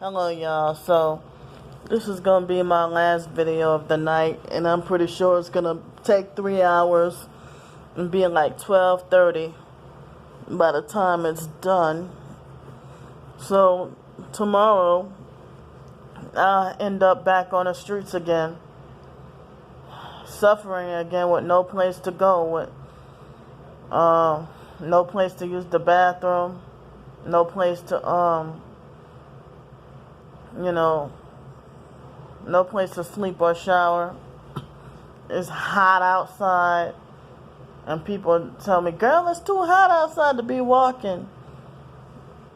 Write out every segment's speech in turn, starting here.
Hello y'all, so this is gonna be my last video of the night, and I'm pretty sure it's gonna take 3 hours and be like 12:30 by the time it's done. So tomorrow I'll end up back on the streets again, suffering again with no place to go, with no place to use the bathroom, no place to no place to sleep or shower. It's hot outside, and people tell me, girl, it's too hot outside to be walking,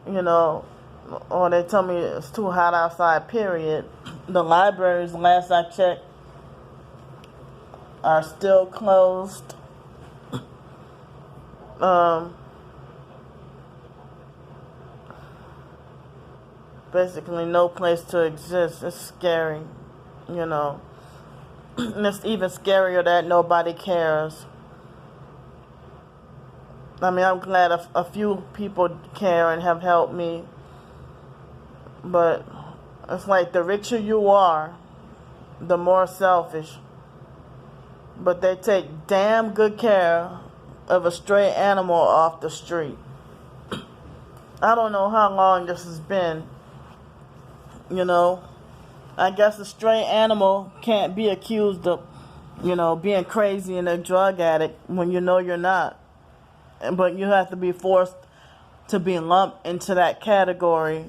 or they tell me it's too hot outside, period. The libraries, last I checked, are still closed. Basically no place to exist. It's scary, and it's even scarier that nobody cares. I mean, I'm glad a few people care and have helped me, but it's like the richer you are, the more selfish. But they take damn good care of a stray animal off the street. I don't know how long this has been. I guess a stray animal can't be accused of, being crazy and a drug addict when you're not. But you have to be forced to be lumped into that category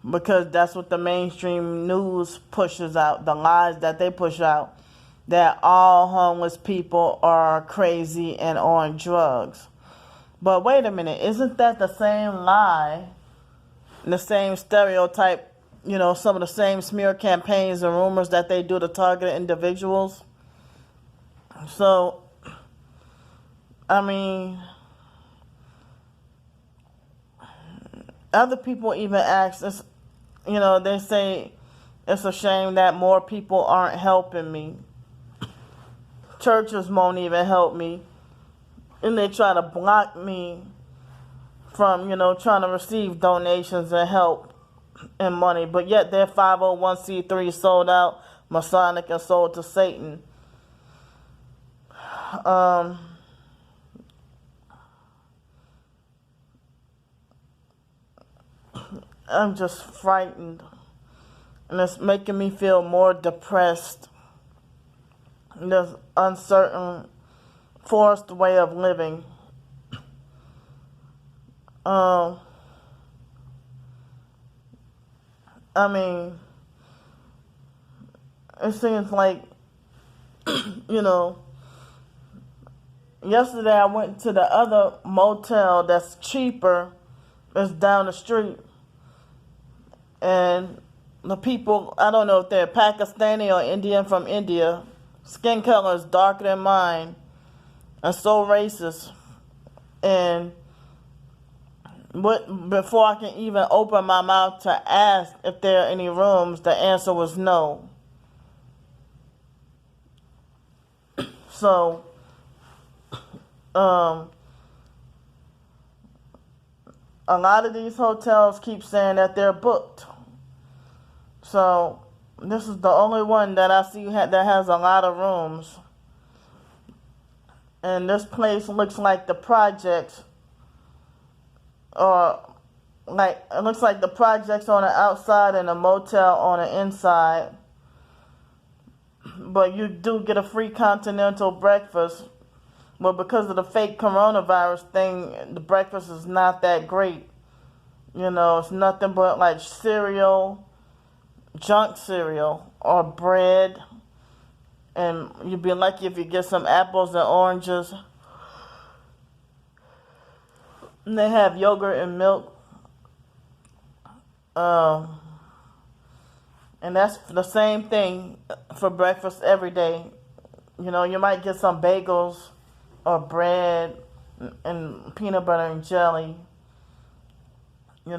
because that's what the mainstream news pushes out, the lies that they push out, that all homeless people are crazy and on drugs. But wait a minute, isn't that the same lie, the same stereotype, some of the same smear campaigns and rumors that they do to target individuals? So, I mean, other people even ask us, they say it's a shame that more people aren't helping me. Churches won't even help me. And they try to block me from, trying to receive donations and help and money, but yet their 501c3 sold out, Masonic, and sold to Satan. I'm just frightened, and it's making me feel more depressed. This uncertain, forced way of living. I mean, it seems like, yesterday I went to the other motel that's cheaper, it's down the street, and the people, I don't know if they're Pakistani or Indian from India, skin color is darker than mine, and so racist, and before I can even open my mouth to ask if there are any rooms, the answer was no. So, a lot of these hotels keep saying that they're booked. So, this is the only one that I see that has a lot of rooms. And this place looks like the projects. Or it looks like the projects on the outside and the motel on the inside. But you do get a free continental breakfast. But because of the fake coronavirus thing, the breakfast is not that great. It's nothing but like cereal, junk cereal, or bread. And you'd be lucky if you get some apples and oranges. And they have yogurt and milk. And that's the same thing for breakfast every day. You might get some bagels or bread and peanut butter and jelly. This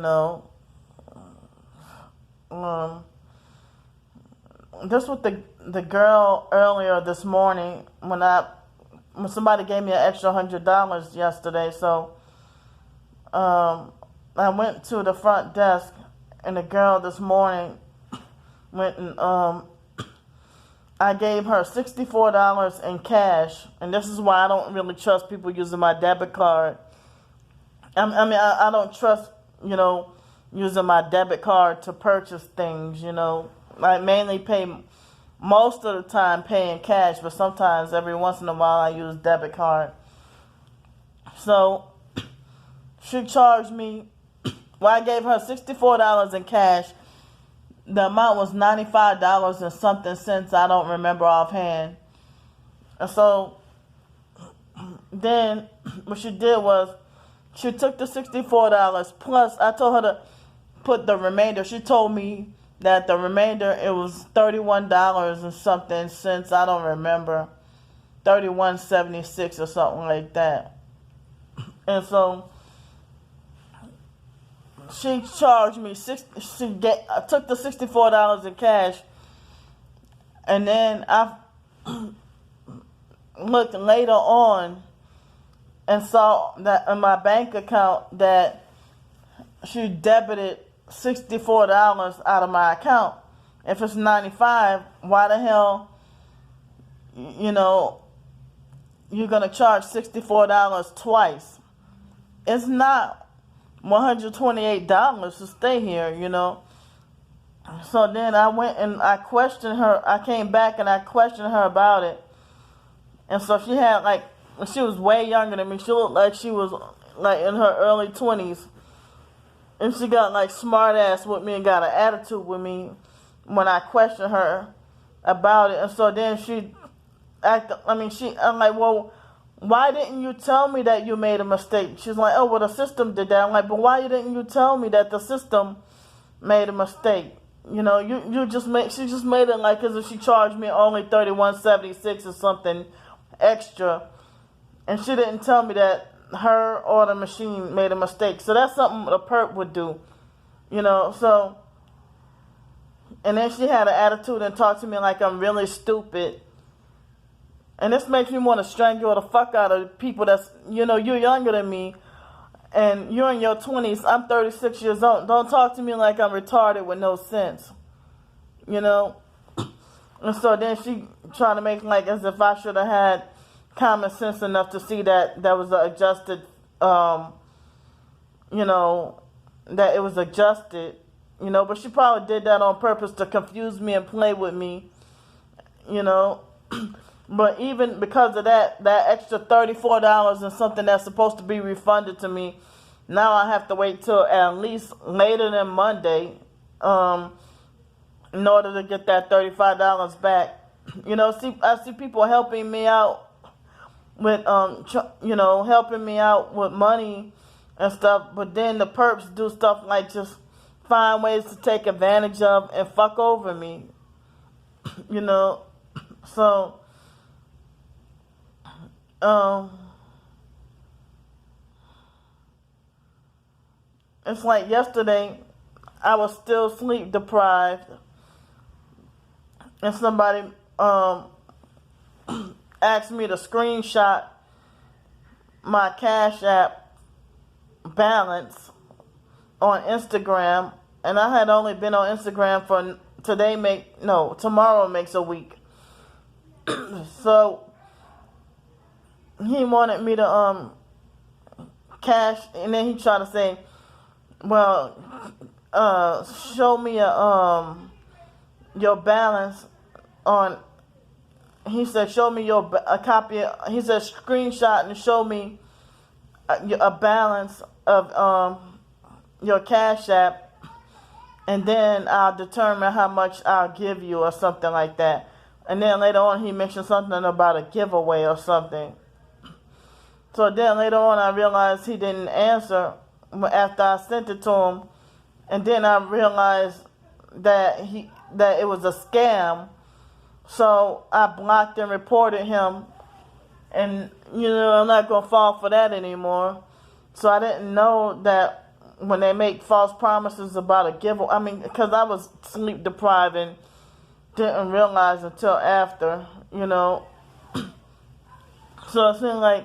was the girl earlier this morning when somebody gave me an extra $100 yesterday. So I went to the front desk and the girl this morning went and I gave her $64 in cash, and this is why I don't really trust people using my debit card. I don't trust, using my debit card to purchase things, I mainly pay, most of the time paying cash, but sometimes every once in a while I use debit card. So she charged me, I gave her $64 in cash. The amount was $95 and something cents. I don't remember offhand. And so then what she did was she took the $64 plus I told her to put the remainder. She told me that the remainder, it was $31 and something cents. I don't remember. $31.76 or something like that. And so she charged me I took the $64 in cash, and then I looked later on and saw that in my bank account that she debited $64 out of my account. If it's $95, why the hell, you're gonna charge $64 twice? It's not $128 to stay here, So then I went and I questioned her. I came back and I questioned her about it. And so she had she was way younger than me. She looked like she was in her early 20s. And she got smart ass with me and got an attitude with me when I questioned her about it. And so then she acted, I'm like, well, why didn't you tell me that you made a mistake? She's like, oh, well, the system did that. I'm like, but why didn't you tell me that the system made a mistake? She just made it as if she charged me only $31.76 or something extra. And she didn't tell me that her or the machine made a mistake. So that's something a perp would do, so. And then she had an attitude and talked to me like I'm really stupid. And this makes me want to strangle the fuck out of people that's, you're younger than me. And you're in your 20s. I'm 36 years old. Don't talk to me like I'm retarded with no sense. And so then she trying to make as if I should have had common sense enough to see that was adjusted, that it was adjusted, but she probably did that on purpose to confuse me and play with me, But even because of that extra $34 and something that's supposed to be refunded to me, now I have to wait till at least later than Monday, in order to get that $35 back. I see people helping me out with, helping me out with money and stuff, but then the perps do stuff like just find ways to take advantage of and fuck over me, so. It's like yesterday, I was still sleep deprived, and somebody asked me to screenshot my CashApp balance on Instagram, and I had only been on Instagram for tomorrow makes a week. So he wanted me to cash, and then he tried to say, well, show me your balance on. He said, show me a copy. He said, screenshot and show me a balance of your Cash App, and then I'll determine how much I'll give you or something like that. And then later on, he mentioned something about a giveaway or something. So then later on, I realized he didn't answer after I sent it to him, and then I realized that it was a scam. So I blocked and reported him, and I'm not gonna fall for that anymore. So I didn't know that when they make false promises about a giveaway, because I was sleep deprived and didn't realize until after, So it seems like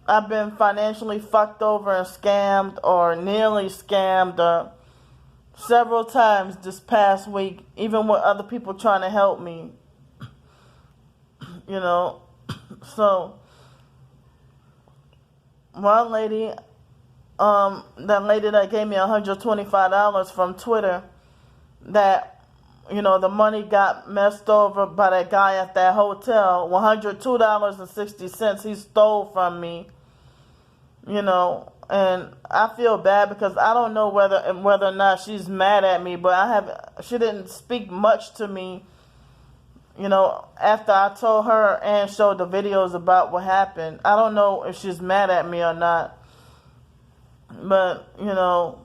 I've been financially fucked over and scammed, or nearly scammed, or several times this past week, even with other people trying to help me, you know. So, one lady, that lady that gave me $125 from Twitter, that, you know, the money got messed over by that guy at that hotel. $102.60 he stole from me, you know. And I feel bad because I don't know whether or not she's mad at me, but she didn't speak much to me, you know, after I told her and showed the videos about what happened. I don't know if she's mad at me or not, but, you know,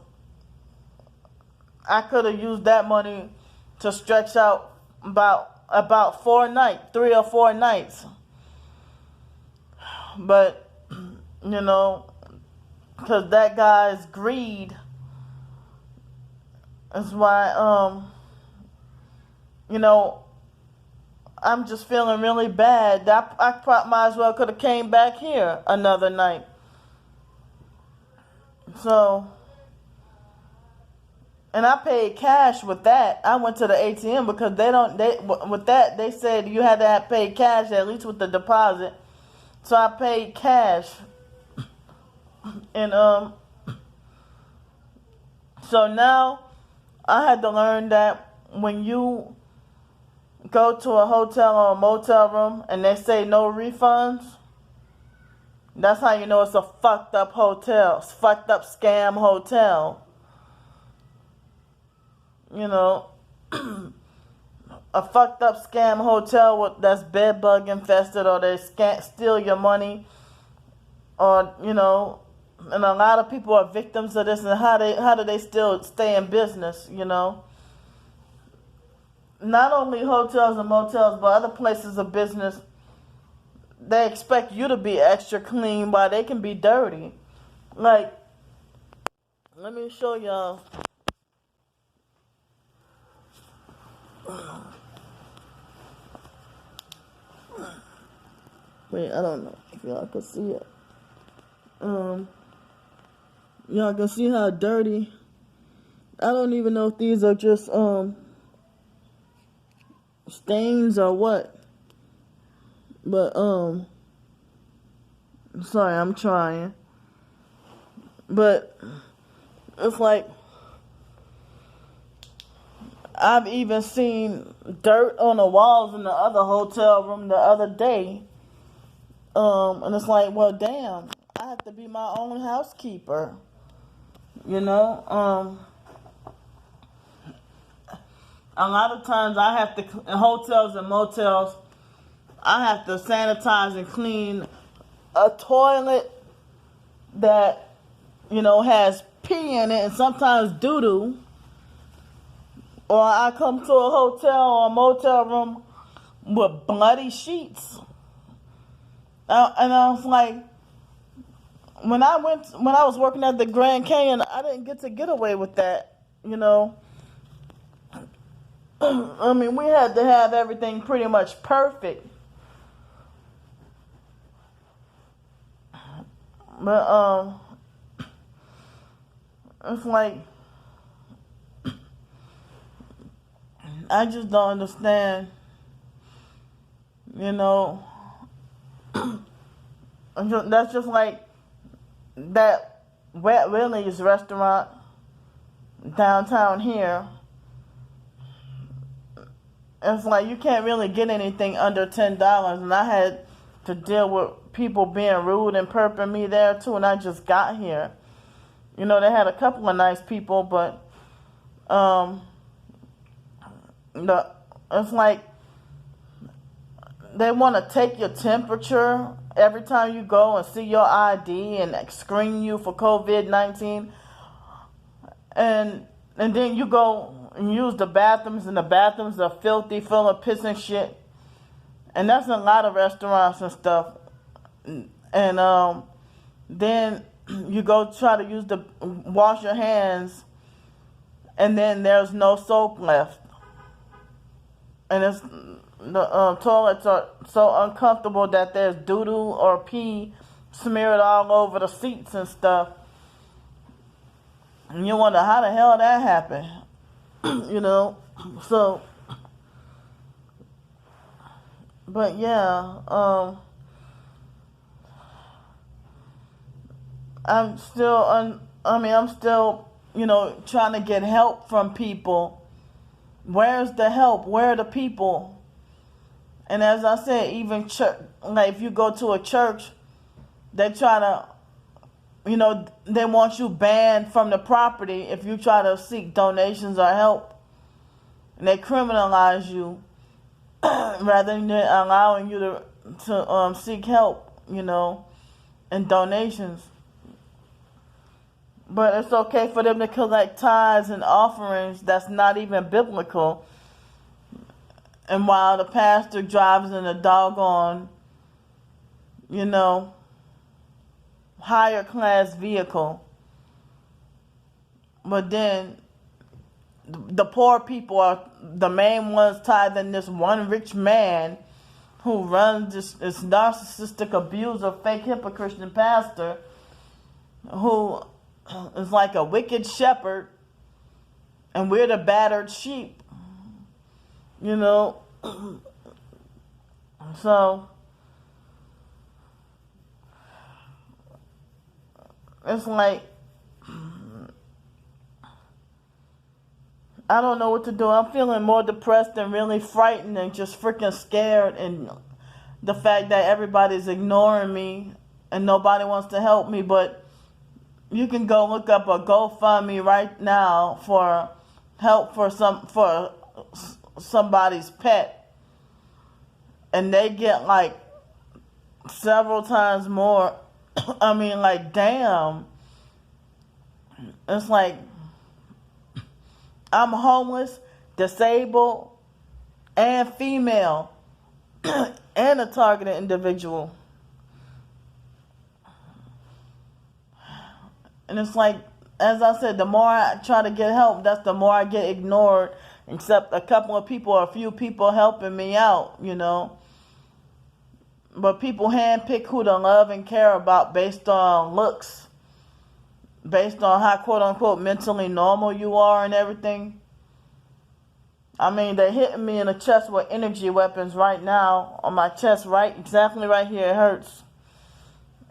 I could have used that money to stretch out about 3 or 4 nights. But, you know, because that guy's greed is why, you know, I'm just feeling really bad. I might as well could have came back here another night. So, and I paid cash with that. I went to the ATM because they said you had to pay cash at least with the deposit. So I paid cash. And so now I had to learn that when you go to a hotel or a motel room and they say no refunds, that's how you know it's a fucked up hotel, fucked up scam hotel. You know, a fucked up scam hotel that's bed bug infested, or they steal your money, or, you know. And a lot of people are victims of this, and how do they still stay in business, you know? Not only hotels and motels, but other places of business, they expect you to be extra clean while they can be dirty. Like, let me show y'all. Wait, I don't know if y'all can see it. Y'all can see how dirty. I don't even know if these are just stains or what. But sorry, I'm trying. But it's like I've even seen dirt on the walls in the other hotel room the other day. And it's like, well, damn, I have to be my own housekeeper. You know, a lot of times I have to, in hotels and motels, I have to sanitize and clean a toilet that, you know, has pee in it and sometimes doo-doo. Or I come to a hotel or a motel room with bloody sheets. And I was like, when I was working at the Grand Canyon, I didn't get away with that, you know. I mean, we had to have everything pretty much perfect. But it's like, I just don't understand, you know. That's just like that Wet Willie's restaurant downtown here. It's like you can't really get anything under $10, and I had to deal with people being rude and perping me there too, and I just got here. You know, they had a couple of nice people, but it's like they want to take your temperature every time you go and see your ID and screen you for COVID-19. And then you go and use the bathrooms, and the bathrooms are filthy, full of piss and shit. And that's in a lot of restaurants and stuff. And then you go try to wash your hands, and then there's no soap left. And the toilets are so uncomfortable that there's doo-doo or pee smeared all over the seats and stuff. And you wonder how the hell that happened. you know. So, but yeah, I'm still, I'm still, trying to get help from people. Where's the help? Where are the people? And as I said, even church, like if you go to a church, they try to, they want you banned from the property if you try to seek donations or help. And they criminalize you rather than allowing you to seek help, and donations. But it's okay for them to collect tithes and offerings that's not even biblical. And while the pastor drives in a doggone, higher class vehicle. But then the poor people are the main ones tithing this one rich man who runs this narcissistic abuser, fake hypocrite pastor who is like a wicked shepherd, and we're the battered sheep. So it's like, I don't know what to do. I'm feeling more depressed and really frightened and just freaking scared, and the fact that everybody's ignoring me and nobody wants to help me. But you can go look up a GoFundMe right now for help for somebody's pet, and they get like several times more. I mean, like, damn. It's like, I'm homeless, disabled, and female, and a targeted individual. And it's like, as I said, the more I try to get help, that's the more I get ignored, except a couple of people or a few people helping me out, But people handpick who to love and care about based on looks, based on how quote-unquote mentally normal you are and everything. I mean, they're hitting me in the chest with energy weapons right now, on my chest, exactly right here. It hurts.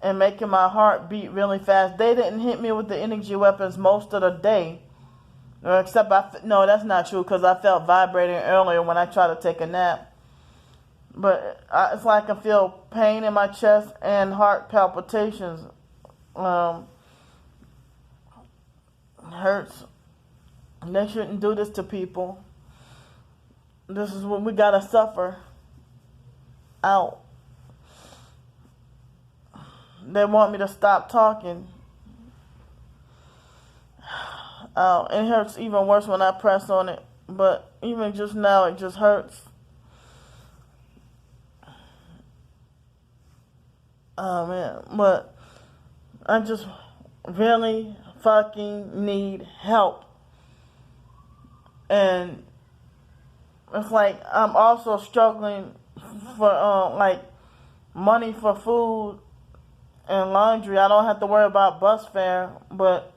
And making my heart beat really fast. They didn't hit me with the energy weapons most of the day. Except, no, that's not true, because I felt vibrating earlier when I tried to take a nap. But it's like I feel pain in my chest and heart palpitations. Hurts. They shouldn't do this to people. This is what we gotta suffer out. They want me to stop talking. It hurts even worse when I press on it. But even just now, it just hurts. Oh, man. But I just really fucking need help. And it's like I'm also struggling for, money for food and laundry. I don't have to worry about bus fare, but,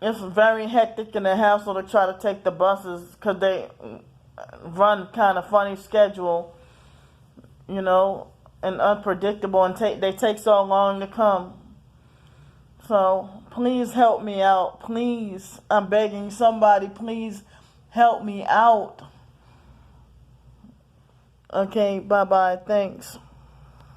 it's very hectic in the hassle to try to take the buses because they run kind of funny schedule, and unpredictable, and they take so long to come. So please help me out. Please, I'm begging somebody, please help me out. Okay, bye-bye. Thanks.